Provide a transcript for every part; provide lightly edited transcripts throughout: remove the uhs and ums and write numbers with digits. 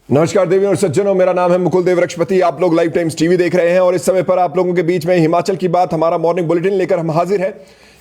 नमस्कार देवी और सज्जनों, मेरा नाम है मुकुल देव वृक्षपति। आप लोग लाइव टाइम्स टीवी देख रहे हैं और इस समय पर आप लोगों के बीच में हिमाचल की बात, हमारा मॉर्निंग बुलेटिन लेकर हम हाजिर हैं।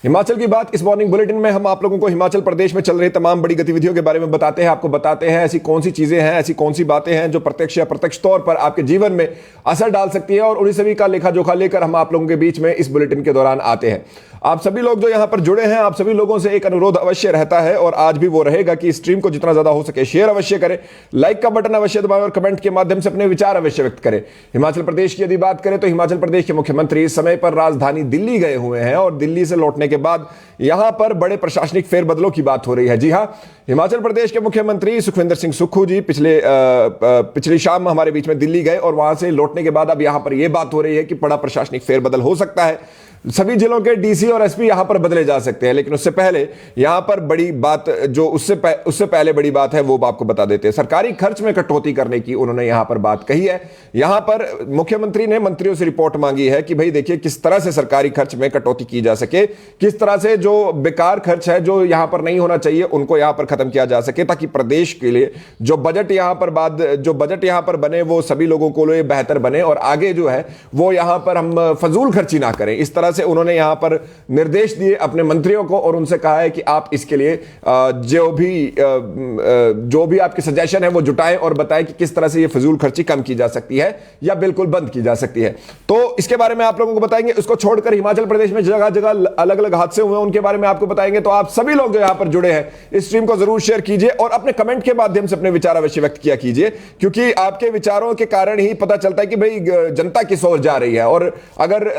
हिमाचल की बात, इस मॉर्निंग बुलेटिन में हम आप लोगों को हिमाचल प्रदेश में चल रही तमाम बड़ी गतिविधियों के बारे में बताते हैं। आपको बताते हैं ऐसी कौन सी चीजें हैं, ऐसी कौन सी बातें हैं जो प्रत्यक्ष या अप्रत्यक्ष तौर पर आपके जीवन में असर डाल सकती है, और उन्हीं सभी का लेखा जोखा लेकर हम आप लोगों के बीच में इस बुलेटिन के दौरान आते हैं। आप सभी लोग जो यहां पर जुड़े हैं, आप सभी लोगों से एक अनुरोध अवश्य रहता है और आज भी वो रहेगा कि स्ट्रीम को जितना ज्यादा हो सके शेयर अवश्य करें, लाइक का बटन अवश्य दबाएं और कमेंट के माध्यम से अपने विचार अवश्य व्यक्त करें। हिमाचल प्रदेश की यदि बात करें तो हिमाचल प्रदेश के मुख्यमंत्री इस समय पर राजधानी दिल्ली गए हुए हैं और दिल्ली से लौटने के बाद यहां पर बड़े प्रशासनिक फेरबदलों की बात हो रही है। जी हां, हिमाचल प्रदेश के मुख्यमंत्री सुखविंदर सिंह सुक्खू जी पिछली शाम हमारे बीच में दिल्ली गए और वहां से लौटने के बाद अब यहां पर यह बात हो रही है कि बड़ा प्रशासनिक फेरबदल हो सकता है। सभी जिलों के डीसी और एसपी यहां पर बदले जा सकते हैं, लेकिन उससे पहले यहां पर बड़ी बात जो उससे पहले बड़ी बात है वो आपको बता देते हैं। सरकारी खर्च में कटौती करने की उन्होंने यहां पर बात कही है। यहां पर मुख्यमंत्री ने मंत्रियों से रिपोर्ट मांगी है कि भाई देखिए किस तरह से सरकारी खर्च में कटौती की जा सके, किस तरह से जो बेकार खर्च है जो यहां पर नहीं होना चाहिए उनको यहां पर खत्म किया जा सके, ताकि प्रदेश के लिए जो बजट यहां पर बने वो सभी लोगों को लिए बेहतर बने और आगे जो है वो यहां पर हम फजूल खर्ची ना करें। इस तरह से उन्होंने यहां पर निर्देश दिए अपने मंत्रियों को और उनसे कहा है कि आप इसके लिए जो भी आपके सजेशन है वो जुटाएं और बताएं कि किस तरह से ये फजूल खर्ची कम की जा सकती है या बिल्कुल बंद की जा सकती है। तो इसके बारे में आप लोगों को बताएंगे। उसको छोड़कर हिमाचल प्रदेश में जगह जगह अलग अलग हादसे हुए हैं, उनके बारे में आपको बताएंगे। तो आप सभी लोग जो यहां पर जुड़े हैं इस स्ट्रीम को जरूर शेयर कीजिए और अपने कमेंट के माध्यम से अपने विचार अवश्य व्यक्त किया कीजिए, क्योंकि आपके विचारों के कारण ही पता चलता है कि भाई जनता किस ओर जा रही है। और अगर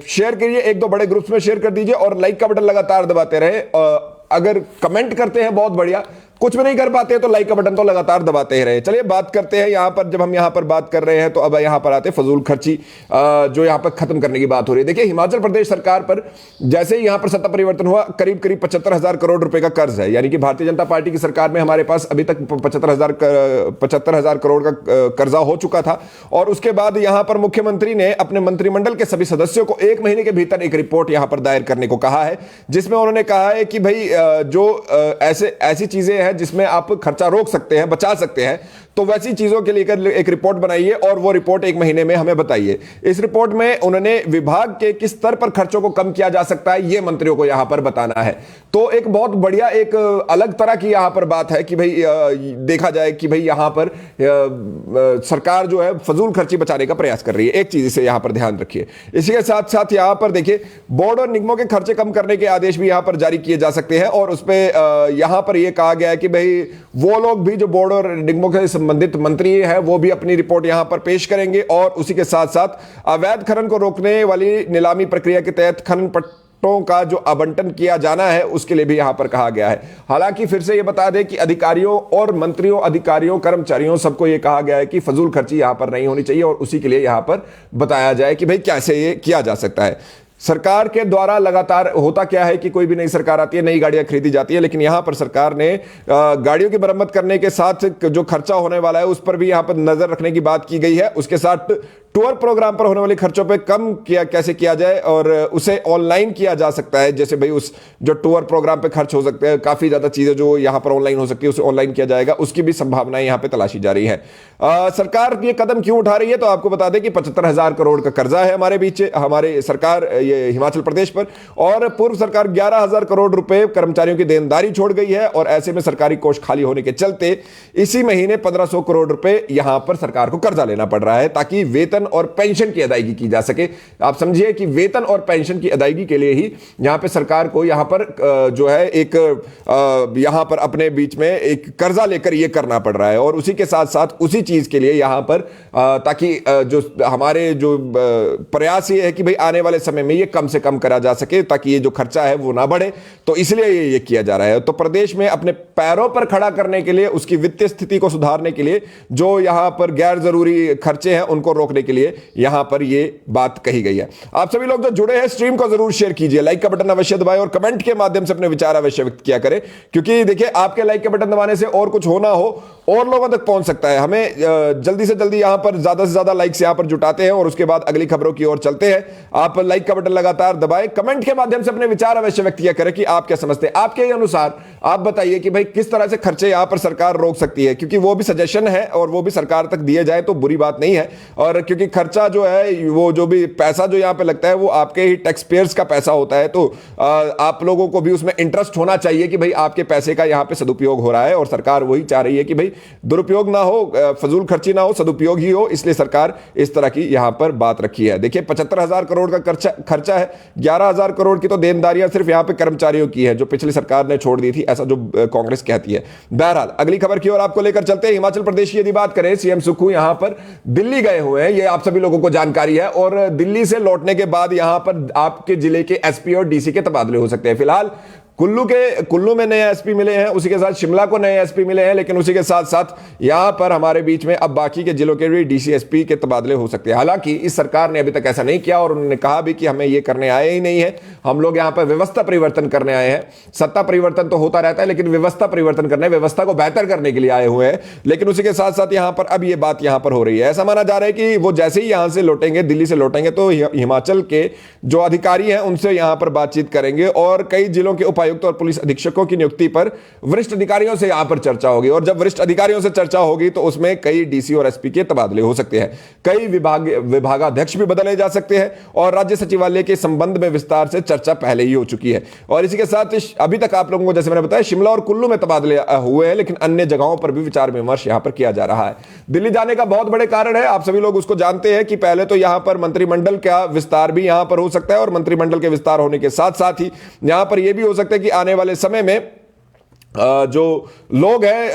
शेयर करिए, एक दो बड़े ग्रुप्स में शेयर कर दीजिए और लाइक का बटन लगातार दबाते रहे। अगर कमेंट करते हैं बहुत बढ़िया, कुछ भी नहीं कर पाते तो लाइक का बटन तो लगातार दबाते ही रहे। चलिए बात करते हैं यहां पर, जब हम यहां पर बात कर रहे हैं तो अब यहां पर आते फजूल खर्ची जो यहां पर खत्म करने की बात हो रही है। देखिए हिमाचल प्रदेश सरकार पर जैसे ही यहां पर सत्ता परिवर्तन हुआ, करीब 75,000 करोड़ रुपए का कर्ज है। यानी कि भारतीय जनता पार्टी की सरकार में हमारे पास अभी तक 75,000 करोड़ का कर्जा हो चुका था। और उसके बाद यहां पर मुख्यमंत्री ने अपने मंत्रिमंडल के सभी सदस्यों को 1 महीने के भीतर एक रिपोर्ट यहां पर दायर करने को कहा है, जिसमें उन्होंने कहा है कि भाई जो ऐसी चीजें हैं जिसमें आप खर्चा रोक सकते हैं, बचा सकते हैं, तो वैसी चीजों के लेकर एक रिपोर्ट बनाइए और वो रिपोर्ट 1 महीने में हमें बताइए। इस रिपोर्ट में उन्होंने विभाग के किस स्तर पर खर्चों को कम किया जा सकता है ये मंत्रियों को यहां पर बताना है। तो एक बहुत बढ़िया एक अलग तरह की यहां पर बात है कि भाई देखा जाए कि भाई यहां पर सरकार जो है फजूल खर्ची बचाने का प्रयास कर रही है। एक चीज इसे यहां पर ध्यान रखिए। इसी के साथ साथ यहां पर देखिए बोर्ड और निगमों के खर्चे कम करने के आदेश भी यहां पर जारी किए जा सकते हैं और उस पर यहां पर यह कहा गया है कि भाई वो लोग भी जो बोर्ड और निगमों के संबंधित मंत्री है वो भी अपनी रिपोर्ट यहां पर पेश करेंगे। और उसी के साथ साथ अवैध खनन को रोकने वाली नीलामी प्रक्रिया के तहत खनन पट्टों का जो आवंटन किया जाना है उसके लिए भी यहां पर कहा गया है। हालांकि फिर से यह बता दें कि अधिकारियों और मंत्रियों, अधिकारियों, कर्मचारियों सबको यह कहा गया है कि फजूल खर्ची यहां पर नहीं होनी चाहिए और उसी के लिए यहां पर बताया जाए कि भाई कैसे ये किया जा सकता है। सरकार के द्वारा लगातार होता क्या है कि कोई भी नई सरकार आती है, नई गाड़ियां खरीदी जाती है, लेकिन यहां पर सरकार ने गाड़ियों की मरम्मत करने के साथ जो खर्चा होने वाला है उस पर भी यहां पर नजर रखने की बात की गई है। उसके साथ टूर प्रोग्राम पर होने वाले खर्चों पे कम कैसे किया जाए और उसे ऑनलाइन किया जा सकता है। जैसे भाई उस जो टूर प्रोग्राम पे खर्च हो सकते हैं, काफी ज्यादा चीजें जो यहां पर ऑनलाइन हो सकती है उसे ऑनलाइन किया जाएगा, उसकी भी संभावनाएं यहां पे तलाशी जा रही है। सरकार ये कदम क्यों उठा रही है तो आपको बता दें कि 75,000 करोड़ का कर्जा है हमारे सरकार ये हिमाचल प्रदेश पर, और पूर्व सरकार 11,000 करोड़ रुपए कर्मचारियों की देनदारी छोड़ गई है। और ऐसे में सरकारी कोष खाली होने के चलते इसी महीने 1,500 करोड़ रुपए यहां पर सरकार को कर्जा लेना पड़ रहा है ताकि वेतन और पेंशन की अदायगी की जा सके। आप समझिए कि वेतन और पेंशन की अदायगी के लिए ही यहां पे सरकार को यहां पर जो है एक यहां पर अपने बीच में एक कर्जा लेकर यह करना पड़ रहा है। और उसी के साथ साथ उसी चीज के लिए यहां पर ताकि जो हमारे जो प्रयास ये है कि भाई आने वाले समय में ये कम से कम करा जा सके ताकि ये जो खर्चा है वो ना बढ़े, तो इसलिए ये किया जा रहा है। तो प्रदेश में अपने पैरों पर खड़ा करने के लिए, उसकी वित्तीय स्थिति को सुधारने के लिए जो यहां पर गैर जरूरी खर्चे हैं उनको रोकने के लिए यहां पर ये बात कही गई है। आप सभी लोग जो जुड़े हैं स्ट्रीम को जरूर शेयर कीजिए, लाइक का बटन अवश्य दबाएं और कमेंट के माध्यम से अपने विचार अवश्य व्यक्त किया करें, क्योंकि देखिए आपके लाइक के बटन दबाने से और कुछ होना हो और लोगों तक पहुंच सकता है। हमें जल्दी से जल्दी यहां पर ज्यादा से ज्यादा लाइक्स यहां पर जुटाते हैं और उसके बाद अगली खबरों की ओर चलते हैं। आप लाइक का बटन लगातार दबाएं, कमेंट के माध्यम से अपने विचार अवश्य व्यक्त किया करें कि आप क्या समझते हैं। आपके अनुसार आप बताइए कि भाई किस तरह से खर्चे यहां पर सरकार रोक सकती है, क्योंकि वो भी सजेशन है और वो भी सरकार तक दिए जाए तो बुरी बात नहीं है। और क्योंकि खर्चा जो है, वो जो भी पैसा जो यहां पे लगता है वो आपके ही टैक्स पेयर्स का पैसा होता है, तो आप लोगों को भी उसमें इंटरेस्ट होना चाहिए कि भाई आपके पैसे का यहां पे सदुपयोग हो रहा है। और सरकार वही चाह रही है कि भाई दुरुपयोग ना हो, फजूल खर्ची ना हो, सदुपयोग ही हो, इसलिए सरकार इस तरह की यहां पर बात रखी है। देखिए 75,000 करोड़ का खर्चा है, 11,000 करोड़ की तो देनदारियां सिर्फ यहां पे कर्मचारियों की है जो पिछली सरकार ने छोड़ दी थी, ऐसा जो कांग्रेस कहती है। बहरहाल अगली खबर की ओर आपको लेकर चलते हैं। हिमाचल प्रदेश की यदि बात करें, सीएम सुक्खू यहां पर दिल्ली गए हुए हैं, ये आप सभी लोगों को जानकारी है। और दिल्ली से लौटने के बाद यहां पर आपके जिले के एसपी और डीसी के तबादले हो सकते हैं। फिलहाल कुल्लू में नए एसपी मिले हैं, उसी के साथ शिमला को नए एसपी मिले हैं, लेकिन उसी के साथ साथ यहां पर हमारे बीच में अब बाकी के जिलों के भी डीसी एसपी के तबादले हो सकते हैं। हालांकि इस सरकार ने अभी तक ऐसा नहीं किया और उन्होंने कहा भी कि हमें यह करने आए ही नहीं है, हम लोग यहां पर व्यवस्था परिवर्तन करने आए हैं। सत्ता परिवर्तन तो होता रहता है, लेकिन व्यवस्था परिवर्तन करने, व्यवस्था को बेहतर करने के लिए आए हुए हैं। लेकिन उसी के साथ साथ यहां पर अब यह बात यहां पर हो रही है। ऐसा माना जा रहा है कि वो जैसे ही यहां से लौटेंगे, दिल्ली से लौटेंगे, तो हिमाचल के जो अधिकारी हैं उनसे यहां पर बातचीत करेंगे और कई जिलों के उपायुक्त और पुलिस शिक्षकों की नियुक्ति पर वरिष्ठ अधिकारियों से यहां पर चर्चा होगी। और जब वरिष्ठ अधिकारियों से चर्चा होगी तो उसमें कई डीसी और एसपी के तबादले हो सकते हैं, कई विभागाध्यक्ष भी बदले जा सकते हैं और राज्य सचिवालय के संबंध में विस्तार से चर्चा पहले ही हो चुकी है। और इसी के साथ अभी तक आप लोगों को जैसे मैंने बताया, शिमला और कुल्लू में तबादले हुए हैं, लेकिन अन्य जगहों पर भी विचार विमर्श यहां पर किया जा रहा है। दिल्ली जाने का बहुत बड़े कारण है, आप सभी लोग उसको जानते हैं कि पहले तो यहां पर मंत्रिमंडल का विस्तार भी यहां पर हो सकता है और मंत्रिमंडल के विस्तार होने के साथ साथ ही यहां पर यह भी हो सकता है कि आने वाले समय में जो लोग हैं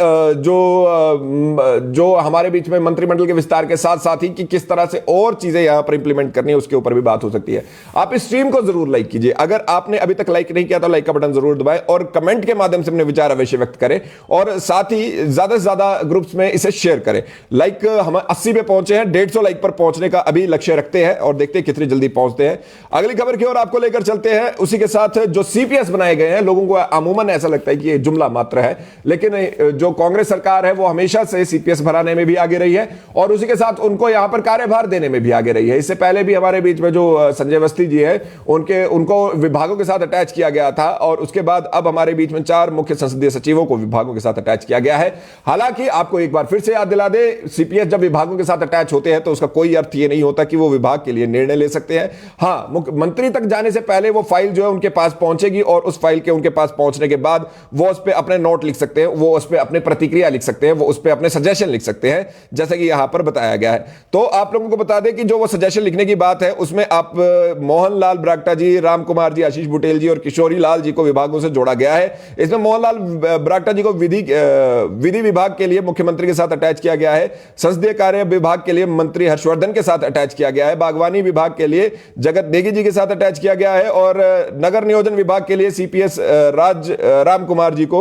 जो हमारे बीच में मंत्रिमंडल के विस्तार के साथ साथ ही कि किस तरह से और चीजें यहां पर इंप्लीमेंट करनी है उसके ऊपर भी बात हो सकती है। आप इस स्ट्रीम को जरूर लाइक कीजिए, अगर आपने अभी तक लाइक नहीं किया तो लाइक का बटन जरूर दबाएं और कमेंट के माध्यम से अपने विचार अवश्य व्यक्त करें और साथ ही ज्यादा से ज्यादा ग्रुप्स में इसे शेयर करें। लाइक हम 80 पे पहुंचे हैं, 150 लाइक पर पहुंचने का अभी लक्ष्य रखते हैं और देखते हैं कितनी जल्दी पहुंचते हैं। अगली खबर की ओर आपको लेकर चलते हैं। उसी के साथ जो सीपीएस बनाए गए हैं, लोगों को अमूमन ऐसा लगता है कि ये जुमला मात्र है, लेकिन जो कांग्रेस सरकार है वो हमेशा से सीपीएस भराने में भी आगे रही है और उसी के साथ उनको यहां पर कार्यभार देने में भी आगे रही है। इससे पहले भी हमारे बीच में जो संजय अवस्थी जी है उनको विभागों के साथ अटैच किया गया था और उसके बाद अब हमारे बीच में 4 मुख्य संसदीय सचिवों को विभागों के साथ अटैच किया गया है। हालांकि आपको एक बार फिर से याद दिला दे, सीपीएस जब विभागों के साथ अटैच होते हैं तो उसका कोई अर्थ ये नहीं होता कि वो विभाग के लिए निर्णय ले सकते हैं। हाँ, मुख्यमंत्री तक जाने से पहले वो फाइल जो है उनके पास पहुंचेगी और उस फाइल के उनके पास पहुंचने के बाद वो उस पर अपने नोट लिख सकते हैं, वो उस पर अपने प्रतिक्रिया लिख सकते हैं, वो उस पर अपने सजेशन लिख सकते हैं, जैसा कि यहां पर बताया गया है। तो आप लोगों को बता दें कि जो वो सजेशन लिखने की बात है उसमें आप मोहनलाल ब्राक्टा जी, राम कुमार जी, आशीष बुटेल जी और किशोरी लाल जी को विभागों से जोड़ा गया है। इसमें मोहनलाल ब्राक्टा जी को विधि विभाग के लिए मुख्यमंत्री के साथ अटैच किया गया है, संसदीय कार्य विभाग के लिए मंत्री हर्षवर्धन के साथ अटैच किया गया है, बागवानी विभाग के लिए जगत नेगी जी के साथ अटैच किया गया है और नगर नियोजन विभाग के लिए सीपीएस राम कुमार जी को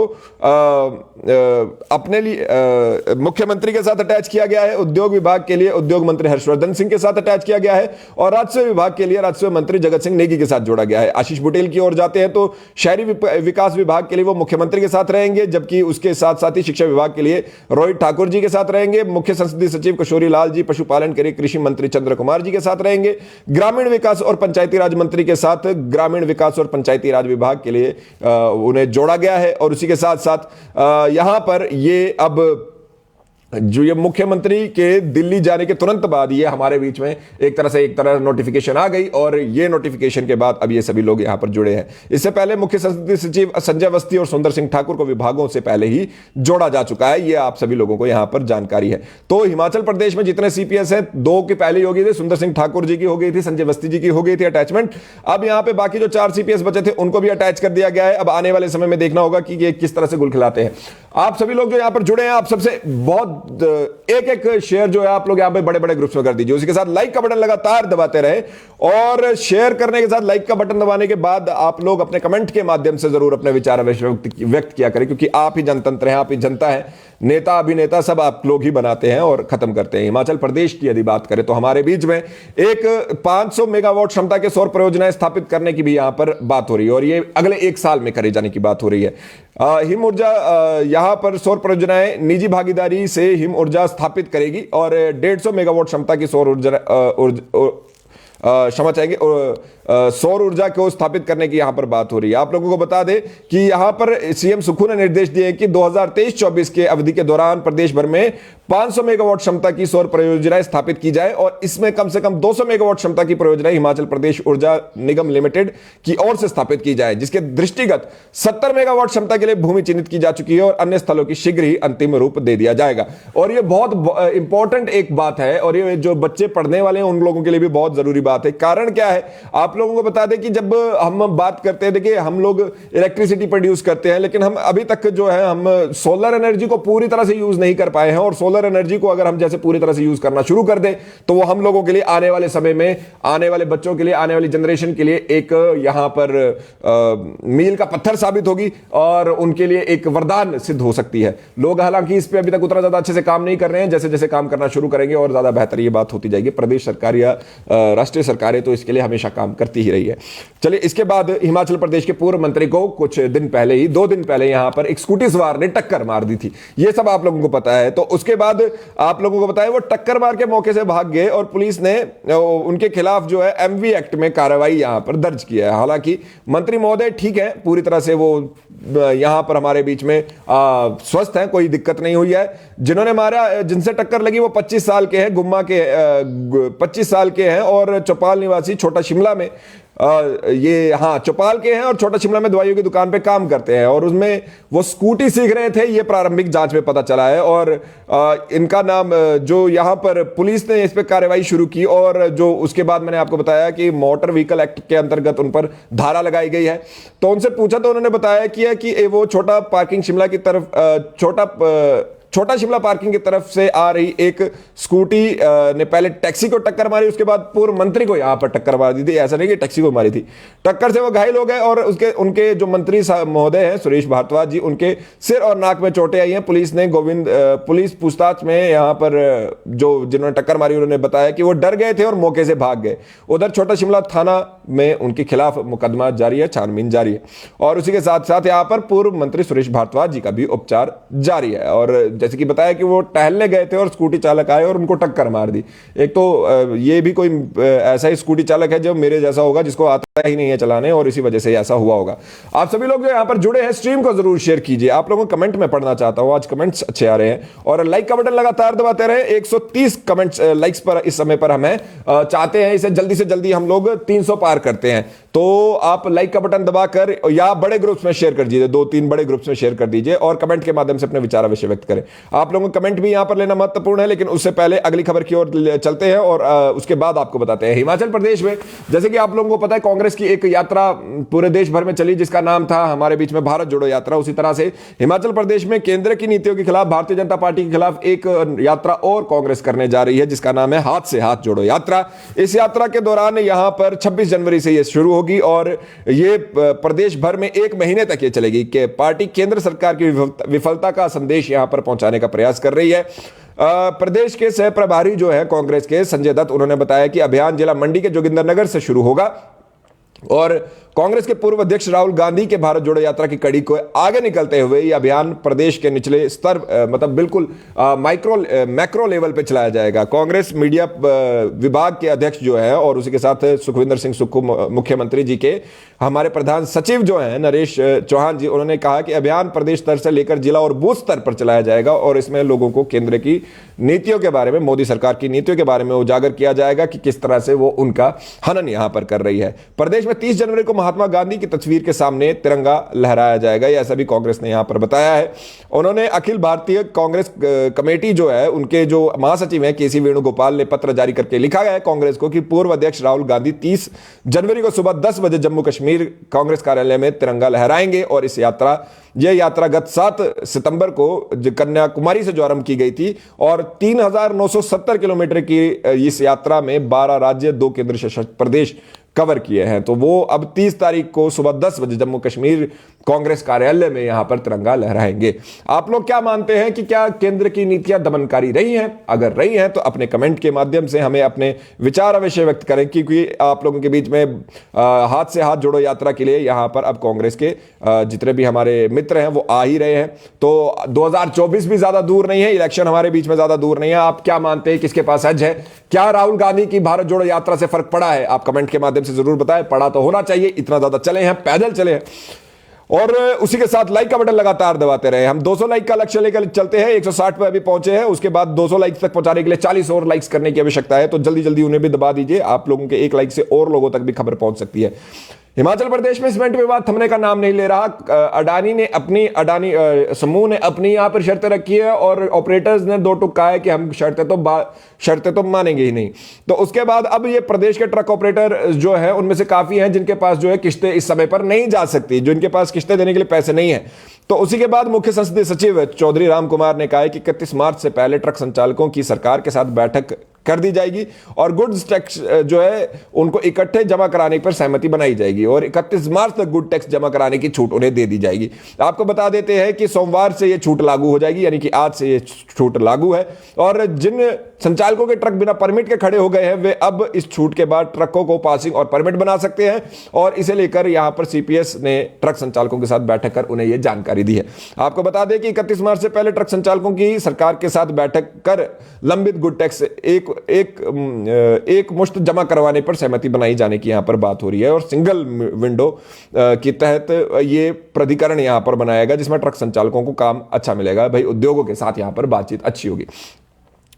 अपने लिए मुख्यमंत्री के साथ अटैच किया गया है। उद्योग विभाग के लिए उद्योग मंत्री हर्षवर्धन सिंह के साथ अटैच किया गया है और राजस्व विभाग के लिए राजस्व मंत्री जगत सिंह नेगी के साथ जोड़ा गया है। आशीष बुटेल की ओर जाते हैं तो शहरी विकास विभाग के लिए वो मुख्यमंत्री के साथ रहेंगे, जबकि उसके साथ साथ ही शिक्षा विभाग के लिए रोहित ठाकुर जी के साथ रहेंगे। मुख्य संसदीय सचिव किशोरी लाल जी पशुपालन के लिए कृषि मंत्री चंद्र कुमार जी के साथ रहेंगे। ग्रामीण विकास और पंचायती राज मंत्री के साथ ग्रामीण विकास और पंचायती राज विभाग के लिए उन्हें जोड़ा गया है। और उसी के साथ साथ यहां पर ये अब जो ये मुख्यमंत्री के दिल्ली जाने के तुरंत बाद ये हमारे बीच में एक तरह नोटिफिकेशन आ गई और ये नोटिफिकेशन के बाद अब ये सभी लोग यहां पर जुड़े हैं। इससे पहले मुख्य संसदीय सचिव संजय अवस्थी और सुंदर सिंह ठाकुर को विभागों से पहले ही जोड़ा जा चुका है, ये आप सभी लोगों को यहां पर जानकारी है। तो हिमाचल प्रदेश में जितने सीपीएस है, 2 की पहले हो गई थी, सुंदर सिंह ठाकुर जी की हो गई थी, संजय अवस्थी जी की हो गई थी अटैचमेंट। अब यहां पर बाकी जो 4 सीपीएस बचे थे उनको भी अटैच कर दिया गया है। अब आने वाले समय में देखना होगा कि ये किस तरह से गुल खिलाते हैं। आप सभी लोग जो यहां पर जुड़े हैं, आप सबसे बहुत एक शेयर जो है आप लोग यहां पे बड़े बड़े ग्रुप्स में कर दीजिए। उसके साथ लाइक का बटन लगातार दबाते रहे और शेयर करने के साथ लाइक का बटन दबाने के बाद आप लोग अपने कमेंट के माध्यम से जरूर अपने विचार व्यक्त किया करें, क्योंकि आप ही जनतंत्र हैं, आप ही जनता है। नेता अभिनेता सब आप लोग ही बनाते हैं और खत्म करते हैं। हिमाचल प्रदेश की यदि बात करें तो हमारे बीच में एक 500 मेगावाट क्षमता के सौर परियोजनाएं स्थापित करने की भी यहां पर बात हो रही है और ये अगले 1 साल में करे जाने की बात हो रही है। हिम ऊर्जा यहां पर सौर परियोजनाएं निजी भागीदारी से हिम ऊर्जा स्थापित करेगी और 150 मेगावाट क्षमता की सौर ऊर्जा क्षमा चाहेंगे सौर ऊर्जा को स्थापित करने की यहां पर बात हो रही है। आप लोगों को बता दें कि यहां पर सीएम सुक्खू ने निर्देश दिए कि 2023-24 के अवधि के दौरान प्रदेश भर में 500 मेगावाट क्षमता की सौर परियोजनाएं स्थापित की जाए और इसमें कम से कम 200 मेगावाट क्षमता की परियोजनाएं हिमाचल प्रदेश ऊर्जा निगम लिमिटेड की ओर से स्थापित की जाए, जिसके दृष्टिगत 70 मेगावाट क्षमता के लिए भूमि चिन्हित की जा चुकी है और अन्य स्थलों की शीघ्र ही अंतिम रूप दे दिया जाएगा। और यह बहुत इंपॉर्टेंट एक बात है और ये जो बच्चे पढ़ने वाले हैं उन लोगों के लिए भी बहुत जरूरी बात है। कारण क्या है, आप लोगों को बता दें कि जब हम बात करते हैं, देखिए हम लोग इलेक्ट्रिसिटी प्रोड्यूस करते हैं, लेकिन हम अभी तक जो है हम सोलर एनर्जी को पूरी तरह से यूज नहीं कर पाए हैं। और सोलर एनर्जी को अगर हम जैसे पूरी तरह से यूज करना शुरू कर दें तो वो हम लोगों के लिए आने वाले समय में, आने वाले बच्चों के लिए, आने वाली जनरेशन के लिए एक यहां पर मील का पत्थर साबित होगी और उनके लिए एक वरदान सिद्ध हो सकती है। लोग हालांकि इस पे अभी तक उतना ज्यादा अच्छे से काम नहीं कर रहे हैं, जैसे जैसे काम करना शुरू करेंगे और ज्यादा बेहतर ये बात होती जाएगी। प्रदेश सरकार या राष्ट्रीय सरकारें तो इसके लिए हमेशा काम करती ही रही है। चलिए, इसके बाद हिमाचल प्रदेश के पूर्व मंत्री को कुछ दिन पहले ही, 2 दिन पहले यहां पर एक स्कूटी सवार ने टक्कर मार दी थी, ये सब आप लोगों को पता है। तो उसके बाद आप लोगों को बताया वो टक्कर मार के मौके से भाग गए और पुलिस ने उनके खिलाफ जो है एमवी एक्ट में कार्रवाई यहां पर दर्ज किया है। हालांकि मंत्री महोदय ठीक है, पूरी तरह से वो यहां पर हमारे बीच में स्वस्थ हैं, कोई दिक्कत नहीं हुई है। जिन्होंने मारा, जिनसे टक्कर लगी वो 25 साल के हैं, गुम्मा के 25 साल के हैं और चौपाल निवासी छोटा शिमला में ये चौपाल के हैं और छोटा शिमला में दवाइयों की दुकान पे काम करते हैं और उसमें वो स्कूटी सीख रहे थे, ये प्रारंभिक जांच में पता चला है। और इनका नाम जो यहां पर पुलिस ने इस पे कार्रवाई शुरू की और जो उसके बाद मैंने आपको बताया कि मोटर व्हीकल एक्ट के अंतर्गत उन पर धारा लगाई गई है। तो उनसे पूछा तो उन्होंने बताया कि वो छोटा पार्किंग शिमला की तरफ छोटा शिमला पार्किंग की तरफ से आ रही एक स्कूटी ने पहले टैक्सी को टक्कर मारी, उसके बाद पूर्व मंत्री को यहां पर टक्कर मार दी थी। ऐसा नहीं कि टैक्सी को मारी थी, टक्कर से वो घायल हो गए और उनके जो मंत्री महोदय हैं सुरेश भारद्वाज जी, उनके सिर और नाक में चोटें आई हैं। पुलिस पूछताछ में यहां पर जो जिन्होंने टक्कर मारी उन्होंने बताया कि वो डर गए थे और मौके से भाग गए। उधर छोटा शिमला थाना में उनके खिलाफ मुकदमा जारी है, छानबीन जारी है और उसी के साथ साथ यहां पर पूर्व मंत्री सुरेश भारद्वाज जी का भी उपचार जारी है। और जैसे कि बताया कि वो टहलने गए थे और स्कूटी चालक आए और उनको टक्कर मार दी। एक तो ये भी कोई ऐसा ही स्कूटी चालक है जो मेरे जैसा होगा, जिसको आता ही नहीं है चलाने और इसी वजह से ऐसा हुआ होगा। आप सभी लोग जो यहाँ पर जुड़े हैं स्ट्रीम को जरूर शेयर कीजिए। आप लोगों को कमेंट में पढ़ना चाहता हूं, आज कमेंट्स अच्छे आ रहे हैं और लाइक का बटन लगातार दबाते रहे। 130 कमेंट्स लाइक्स पर इस समय पर हमें चाहते हैं, इसे जल्दी से जल्दी हम लोग 300 पार करते हैं। तो आप लाइक का बटन दबाकर या बड़े ग्रुप्स में शेयर कर दीजिए, 2-3 बड़े ग्रुप्स में शेयर कर दीजिए और कमेंट के माध्यम से अपने विचार अवश्य व्यक्त करें। आप लोगों को कमेंट भी यहां पर लेना महत्वपूर्ण है, लेकिन उससे पहले अगली खबर की ओर चलते हैं और उसके बाद आपको बताते हैं। हिमाचल प्रदेश में जैसे कि आप लोगों को पता है कांग्रेस की एक यात्रा पूरे देश भर में चली जिसका नाम था हमारे बीच में भारत जोड़ो यात्रा। उसी तरह से हिमाचल प्रदेश में केंद्र की नीतियों के खिलाफ, भारतीय जनता पार्टी के खिलाफ एक यात्रा और कांग्रेस करने जा रही है जिसका नाम है हाथ से हाथ जोड़ो यात्रा। इस यात्रा के दौरान यहां पर 26 जनवरी से यह शुरू होगी और ये प्रदेश भर में 1 महीने तक ये चलेगी कि पार्टी केंद्र सरकार की विफलता का संदेश यहां पर पहुंचाने का प्रयास कर रही है। प्रदेश के सह प्रभारी जो है कांग्रेस के संजय दत्त, उन्होंने बताया कि अभियान जिला मंडी के जोगिंदरनगर से शुरू होगा और कांग्रेस के पूर्व अध्यक्ष राहुल गांधी के भारत जोड़ो यात्रा की कड़ी को आगे निकलते हुए यह अभियान प्रदेश के निचले स्तर मतलब बिल्कुल मैक्रो लेवल पे चलाया जाएगा। कांग्रेस मीडिया विभाग के अध्यक्ष जो है और उसी के साथ सुखविंदर सिंह सुक्खू मुख्यमंत्री जी के हमारे प्रधान सचिव जो हैं नरेश चौहान जी, उन्होंने कहा कि अभियान प्रदेश स्तर से लेकर जिला और बूथ स्तर पर चलाया जाएगा और इसमें लोगों को केंद्र की नीतियों के बारे में, मोदी सरकार की नीतियों के बारे में उजागर किया जाएगा कि किस तरह से वो उनका हनन यहां पर कर रही है। प्रदेश में 30 जनवरी को महात्मा गांधी की तस्वीर के सामने तिरंगा लहराया जाएगा, यह ऐसा भी कांग्रेस ने यहां पर बताया है। उन्होंने अखिल भारतीय कांग्रेस कमेटी जो है उनके जो महासचिव हैं केसी वेणुगोपाल ने पत्र जारी करके लिखा गया है कांग्रेस को कि पूर्व अध्यक्ष राहुल गांधी 30 जनवरी को सुबह 10 बजे जम्मू कश्मीर कांग्रेस कार्यालय में तिरंगा लहराएंगे और यह यात्रा गत 7 सितंबर को कन्याकुमारी से जो आरंभ की गई थी और 3970 किलोमीटर की इस यात्रा में 12 राज्य, 2 केंद्र शासित प्रदेश कवर किए हैं। तो वो अब 30 तारीख को सुबह 10 बजे जम्मू कश्मीर कांग्रेस कार्यालय में यहां पर तिरंगा लहराएंगे। आप लोग क्या मानते हैं कि क्या केंद्र की नीतियां दमनकारी रही हैं? अगर रही हैं तो अपने कमेंट के माध्यम से हमें अपने विचार अवश्य व्यक्त करें, क्योंकि आप लोगों के बीच में हाथ से हाथ जोड़ो यात्रा के लिए यहां पर अब कांग्रेस के जितने भी हमारे मित्र हैं वो आ ही रहे हैं। तो 2024 भी ज्यादा दूर नहीं है, इलेक्शन हमारे बीच में ज्यादा दूर नहीं है। आप क्या मानते हैं, किसके पास एज है? क्या राहुल गांधी की भारत जोड़ो यात्रा से फर्क पड़ा है? आप कमेंट के माध्यम से जरूर बताएं। पड़ा तो होना चाहिए, इतना ज्यादा चले हैं, पैदल चले हैं। और उसी के साथ लाइक का बटन लगातार दबाते रहे। हम 200 लाइक का लक्ष्य लेकर चलते हैं, 160 पे अभी पहुंचे हैं। उसके बाद 200 लाइक तक पहुंचाने के लिए 40 और लाइक्स करने की आवश्यकता है, तो जल्दी जल्दी उन्हें भी दबा दीजिए। आप लोगों के एक लाइक से और लोगों तक भी खबर पहुंच सकती है। हिमाचल प्रदेश में सीमेंट विवाद थमने का नाम नहीं ले रहा। अडानी समूह ने अपनी यहां पर शर्तें रखी है और ऑपरेटर्स ने दो टुक कहा है कि हम शर्तें तो मानेंगे ही नहीं। तो उसके बाद अब ये प्रदेश के ट्रक ऑपरेटर जो है उनमें से काफी हैं जिनके पास जो है किस्तें इस समय पर नहीं जा सकती, जो इनके पास किस्तें देने के लिए पैसे नहीं है। तो उसी के बाद मुख्य संसदीय सचिव चौधरी राम कुमार ने कहा है कि 31 मार्च से पहले ट्रक संचालकों की सरकार के साथ बैठक कर दी जाएगी और गुड्स टैक्स जो है उनको इकट्ठे जमा कराने पर सहमति बनाई जाएगी और 31 मार्च तक गुड टैक्स जमा कराने की छूट उन्हें दे दी जाएगी। आपको बता देते हैं कि सोमवार से यह छूट लागू हो जाएगी, यानी कि आज से यह छूट लागू है। और जिन संचालकों के ट्रक बिना परमिट के खड़े हो गए हैं वे अब इस छूट के बाद ट्रकों को पासिंग और परमिट बना सकते हैं। और इसे लेकर यहां पर सीपीएस ने ट्रक संचालकों के साथ बैठक कर उन्हें यह जानकारी दी है। आपको बता दें कि 31 मार्च से पहले ट्रक संचालकों की सरकार के साथ बैठक कर लंबित गुड टैक्स एक मुश्त जमा करवाने पर सहमति बनाई जाने की यहां पर बात हो रही है। और सिंगल विंडो के तहत ये प्राधिकरण यहां पर बनाएगा जिसमें ट्रक संचालकों को काम अच्छा मिलेगा। भाई उद्योगों के साथ यहां पर बातचीत अच्छी होगी।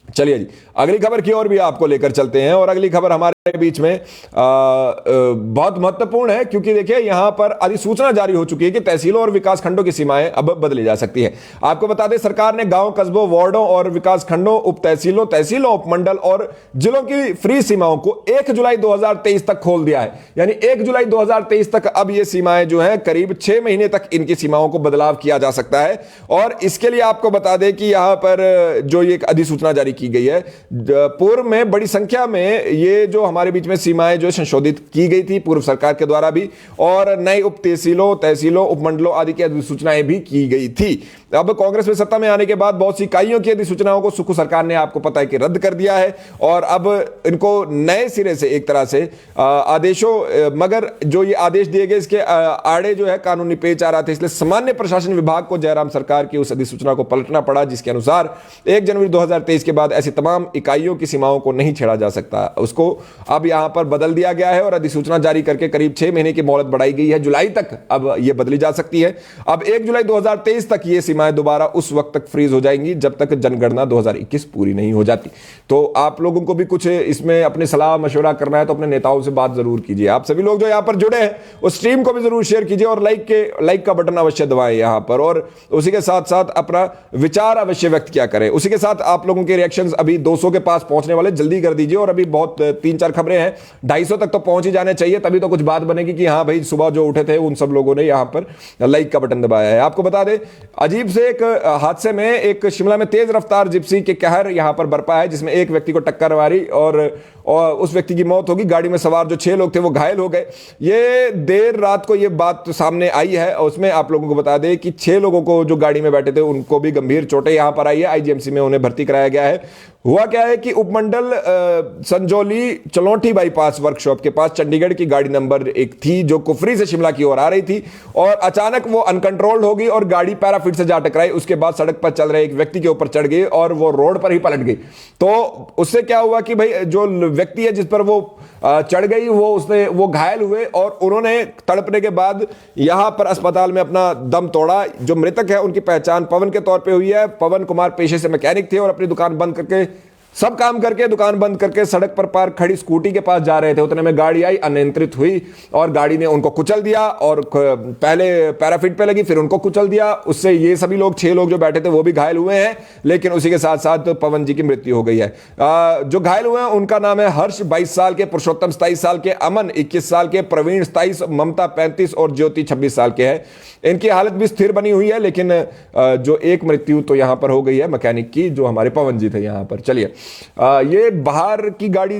चलिए जी, अगली खबर की ओर भी आपको लेकर चलते हैं और अगली खबर हमारे बीच में बहुत महत्वपूर्ण है, क्योंकि देखिए यहां पर अधिसूचना जारी हो चुकी है कि तहसीलों और विकास खंडों की सीमाएं अब बदली जा सकती है। आपको बता दें सरकार ने गांव, कस्बों, वार्डों और विकास खंडों, उप तहसीलों, उपमंडल और जिलों की फ्री सीमाओं को 1 जुलाई 2023 तक खोल दिया है। यानी 1 जुलाई 2023 तक अब ये सीमाएं जो है करीब 6 महीने तक इनकी सीमाओं को बदलाव किया जा सकता है। और इसके लिए आपको बता दें कि यहां पर जो ये अधिसूचना जारी की गई है, पूर्व में बड़ी संख्या में ये जो हमारे बीच में सीमाएं जो संशोधित की गई थी पूर्व सरकार के द्वारा भी, और नई उप तहसीलों, उपमंडलों आदि की अधिसूचनाएं भी की गई थी। अब कांग्रेस में सत्ता में आने के बाद बहुत सी इकाइयों की अधिसूचनाओं को सुखू सरकार ने आपको पता है कि रद्द कर दिया है और अब इनको नए सिरे से एक तरह से आदेशों, मगर जो ये आदेश दिए गए इसके आड़े जो है कानूनी पेच आ रहा था, इसलिए सामान्य प्रशासन विभाग को जयराम सरकार की उस अधिसूचना को पलटना पड़ा जिसके अनुसार 1 जनवरी 2023 के बाद ऐसी तमाम इकाइयों की सीमाओं को नहीं छेड़ा जा सकता। उसको अब यहां पर बदल दिया गया है और अधिसूचना जारी करके करीब 6 महीने की मोहलत बढ़ाई गई है। जुलाई तक अब यह बदली जा सकती है। अब 1 जुलाई 2023 तक ये सीमाएं दोबारा उस वक्त तक फ्रीज हो जाएंगी जब तक जनगणना 2021 पूरी नहीं हो जाती। तो आप लोगों को भी कुछ इसमें अपने सलाह मशवरा करना है तो अपने नेताओं से बात जरूर कीजिए। आप सभी लोग जो यहां पर जुड़े हैं उस स्ट्रीम को भी जरूर शेयर कीजिए और लाइक का बटन अवश्य दबाएं यहां पर, और उसी के साथ साथ अपना विचार अवश्य व्यक्त किया करें। उसी के साथ आप लोगों के रिएक्शंस अभी 200 के पास पहुंचने वाले, जल्दी कर दीजिए। और अभी बहुत 3-4 खबरें हैं, 250 तक तो पहुंच ही जाने चाहिए, तभी तो कुछ बात बनेगी कि हाँ भाई सुबह जो उठे थे उन सब लोगों ने यहां पर लाइक का बटन दबाया है। आपको बता दें अजीब से एक हादसे में एक शिमला में तेज रफ्तार जिप्सी के कहर यहां पर बरपा है, जिसमें एक व्यक्ति को टक्कर मारी और उस व्यक्ति की मौत होगी। गाड़ी में सवार जो 6 लोग थे वो घायल हो गए। ये देर रात को ये बात सामने आई है, उसमें आप लोगों को बता दें कि 6 लोगों को जो गाड़ी में बैठे थे उनको भी गंभीर चोटें यहां पर आई है। आईजीएमसी में उन्हें भर्ती कराया गया है। हुआ क्या है कि उपमंडल संजौली चलौठी बाईपास वर्कशॉप के पास चंडीगढ़ की गाड़ी नंबर 1 थी जो कुफरी से शिमला की ओर आ रही थी और अचानक वो अनकंट्रोल्ड हो गई और गाड़ी पैराफिट से जा टकराई। उसके बाद सड़क पर चल रहे एक व्यक्ति के ऊपर चढ़ गई और वो रोड पर ही पलट गई। तो उससे क्या हुआ कि भाई जो व्यक्ति है जिस पर वो चढ़ गई वो घायल हुए और उन्होंने तड़पने के बाद यहां पर अस्पताल में अपना दम तोड़ा। जो मृतक है उनकी पहचान पवन के तौर पे हुई है। पवन कुमार पेशे से मैकेनिक थे और अपनी दुकान बंद करके सब काम करके दुकान बंद करके सड़क पर पार्क खड़ी स्कूटी के पास जा रहे थे। उतने में गाड़ी आई, अनियंत्रित हुई और गाड़ी ने उनको कुचल दिया और पहले पैराफिट पे लगी, फिर उनको कुचल दिया। उससे ये सभी लोग 6 लोग जो बैठे थे वो भी घायल हुए हैं, लेकिन उसी के साथ साथ पवन जी की मृत्यु हो गई है। जो घायल हुए हैं उनका नाम है हर्ष 22 साल के, पुरुषोत्तम 27 साल के, अमन 21 साल के, प्रवीण 27, ममता 35 और ज्योति 26 साल के हैं। इनकी हालत भी स्थिर बनी हुई है, लेकिन जो एक मृत्यु तो यहां पर हो गई है मैकेनिक की, जो हमारे पवन जी थे यहां पर। चलिए ये बाहर की गाड़ी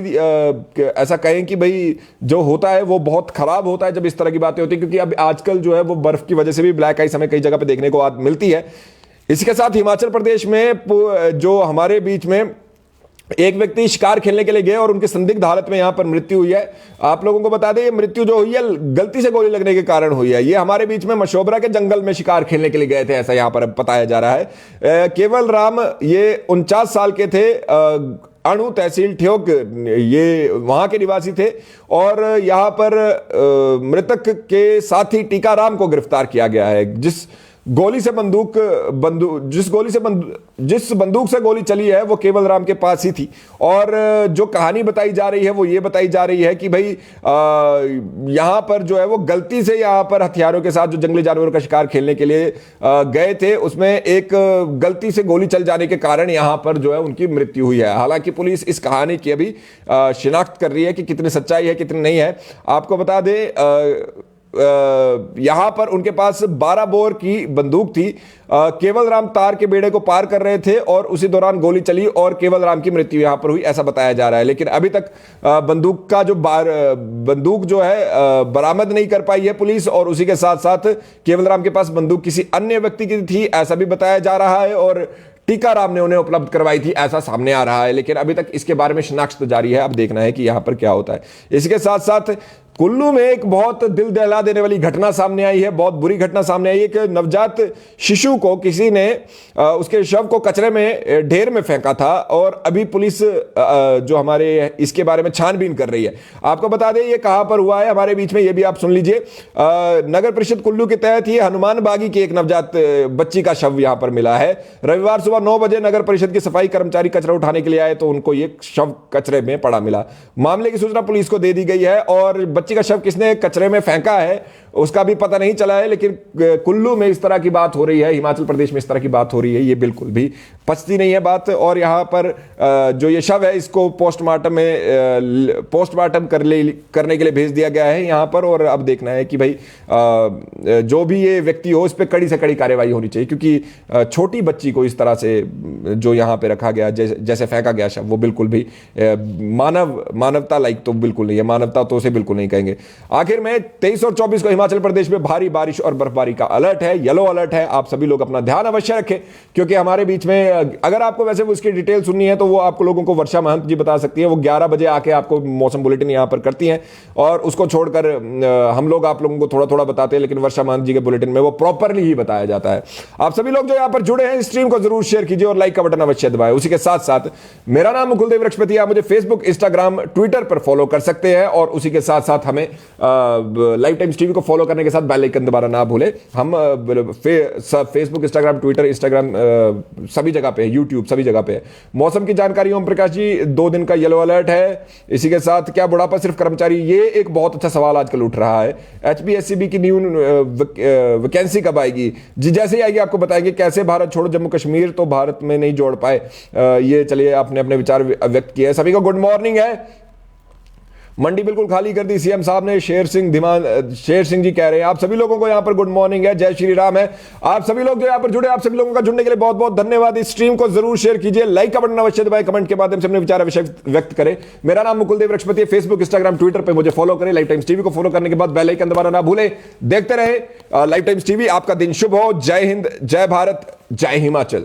ऐसा कहें कि भाई जो होता है वो बहुत खराब होता है जब इस तरह की बातें होती है, क्योंकि अब आजकल जो है वो बर्फ की वजह से भी ब्लैक आइस हमें कई जगह पे देखने को मिलती है। इसी के साथ हिमाचल प्रदेश में जो हमारे बीच में एक व्यक्ति शिकार खेलने के लिए गए और उनकी संदिग्ध हालत में यहां पर मृत्यु हुई है। आप लोगों को बता दें, ये मृत्यु जो हुई है गलती से गोली लगने के कारण हुई है। ये हमारे बीच में मशोबरा के जंगल में शिकार खेलने के लिए गए थे, ऐसा यहां पर बताया जा रहा है। केवल राम ये 49 साल के थे, अणु तहसील ठियोग ये वहां के निवासी थे, और यहां पर मृतक के साथी टीकाराम को गिरफ्तार किया गया है। जिस बंदूक से गोली चली है वो केवल राम के पास ही थी। और जो कहानी बताई जा रही है वो ये बताई जा रही है कि भाई यहां पर जो है वो गलती से यहां पर हथियारों के साथ जो जंगली जानवरों का शिकार खेलने के लिए गए थे, उसमें एक गलती से गोली चल जाने के कारण यहां पर जो है उनकी मृत्यु हुई है। हालांकि पुलिस इस कहानी की अभी शिनाख्त कर रही है कि कितनी सच्चाई है कितनी नहीं है। आपको बता दें यहां पर उनके पास 12 बोर की बंदूक थी। केवल राम तार के बेड़े को पार कर रहे थे और उसी दौरान गोली चली और केवल राम की मृत्यु यहां पर हुई, ऐसा बताया जा रहा है। लेकिन अभी तक बंदूक जो है बरामद नहीं कर पाई है पुलिस, और उसी के साथ साथ केवल राम के पास बंदूक किसी अन्य व्यक्ति की थी, ऐसा भी बताया जा रहा है, और टीकाराम ने उन्हें उपलब्ध करवाई थी, ऐसा सामने आ रहा है। लेकिन अभी तक इसके बारे में शिनाख्त जारी है, अब देखना है कि यहां पर क्या होता है। इसके साथ साथ कुल्लू में एक बहुत दिल दहला देने वाली घटना सामने आई है, बहुत बुरी घटना सामने आई है। एक नवजात शिशु को किसी ने उसके शव को कचरे में ढेर में फेंका था, और अभी पुलिस जो हमारे इसके बारे में छानबीन कर रही है। आपको बता दें ये कहां पर हुआ है हमारे बीच में, ये भी आप सुन लीजिए। नगर परिषद कुल्लू के तहत ही हनुमान बागी की एक नवजात बच्ची का शव यहां पर मिला है। रविवार सुबह 9 बजे नगर परिषद के सफाई कर्मचारी कचरा उठाने के लिए आए तो उनको ये शव कचरे में पड़ा मिला। मामले की सूचना पुलिस को दे दी गई है, और बच्ची का शव किसने कचरे में फेंका है उसका भी पता नहीं चला है। लेकिन कुल्लू में इस तरह की बात हो रही है, हिमाचल प्रदेश में इस तरह की बात हो रही है, ये बिल्कुल भी पचती नहीं है बात। और यहां पर जो ये शव है इसको पोस्टमार्टम करने के लिए भेज दिया गया है यहां पर। और अब देखना है कि भाई जो भी ये व्यक्ति हो इस पर कड़ी से कड़ी कार्रवाई होनी चाहिए, क्योंकि छोटी बच्ची को इस तरह से जो यहां पे रखा गया, जैसे फेंका गया शव, वो बिल्कुल भी मानवता लाइक तो बिल्कुल नहीं है, मानवता तो उसे बिल्कुल नहीं कहेंगे। आखिर में 23 और 24 को हिमाचल प्रदेश में भारी बारिश और बर्फबारी का अलर्ट है, येलो अलर्ट है। आप सभी लोग अपना ध्यान अवश्य रखें, क्योंकि हमारे बीच में अगर आपको वैसे वो इसकी डिटेल सुननी है तो वो आप लोगों को वर्षा महंत जी बता सकती है। वो 11 बजे आके आपको मौसम बुलेटिन यहां पर करती हैं, और उसको छोड़कर हम लोग आप लोगों को थोड़ा थोड़ा बताते हैं, लेकिन वर्षा महंत जी के बुलेटिन में वो प्रॉपरली ही बताया जाता है। आप सभी लोग जो यहां पर जुड़े हैं स्ट्रीम को जरूर शेयर कीजिए और लाइक का बटन अवश्य दबाएं। उसी के साथ साथ मेरा नाम मुकुल देव वृक्षपति, आप मुझे फेसबुक, इंस्टाग्राम, ट्विटर पर फॉलो कर सकते हैं, और उसी के साथ साथ हमें लाइव टाइम्स टीवी को फॉलो करने के साथ बेल आइकन दबाना ना भूले। हम फेसबुक, इंस्टाग्राम, ट्विटर, सभी जगह पे है, यूट्यूब सभी जगह पे है। मौसम की जानकारी ओम प्रकाश जी, 2 दिन का येलो अलर्ट है। इसी के साथ क्या बुढ़ापा सिर्फ कर्मचारी, ये एक बहुत अच्छा सवाल आजकल उठ रहा है। HPSCB की न्यू वैकेंसी कब आएगी जी? जैसे ही आएगी आपको बताएंगे। कैसे भारत छोड़ो जम्मू कश्मीर तो भारत में नहीं जोड़ पाए, ये चलिए आपने अपने विचार व्यक्त किए। सभी को गुड मॉर्निंग है। मंडी बिल्कुल खाली कर दी सीएम साहब ने, शेर सिंह जी कह रहे हैं। आप सभी लोगों को यहां पर गुड मॉर्निंग है, जय श्री राम है। आप सभी लोग जो यहां पर जुड़े, आप सभी लोगों का जुड़ने के लिए बहुत बहुत धन्यवाद। इस स्ट्रीम को जरूर शेयर कीजिए, लाइक का बटन अवश्य दबाएं, कमेंट के माध्यम से अपने विचार अवश्य व्यक्त करें। मेरा नाम मुकुल देव वृक्षपति, फेसबुक, इंस्टाग्राम, ट्विटर पर मुझे फॉलो करें। लाइव टाइम्स टीवी को फॉलो करने के बाद बेल आइकन दबाना ना भूलें। देखते रहे लाइव टाइम्स टीवी। आपका दिन शुभ हो। जय हिंद, जय भारत, जय हिमाचल।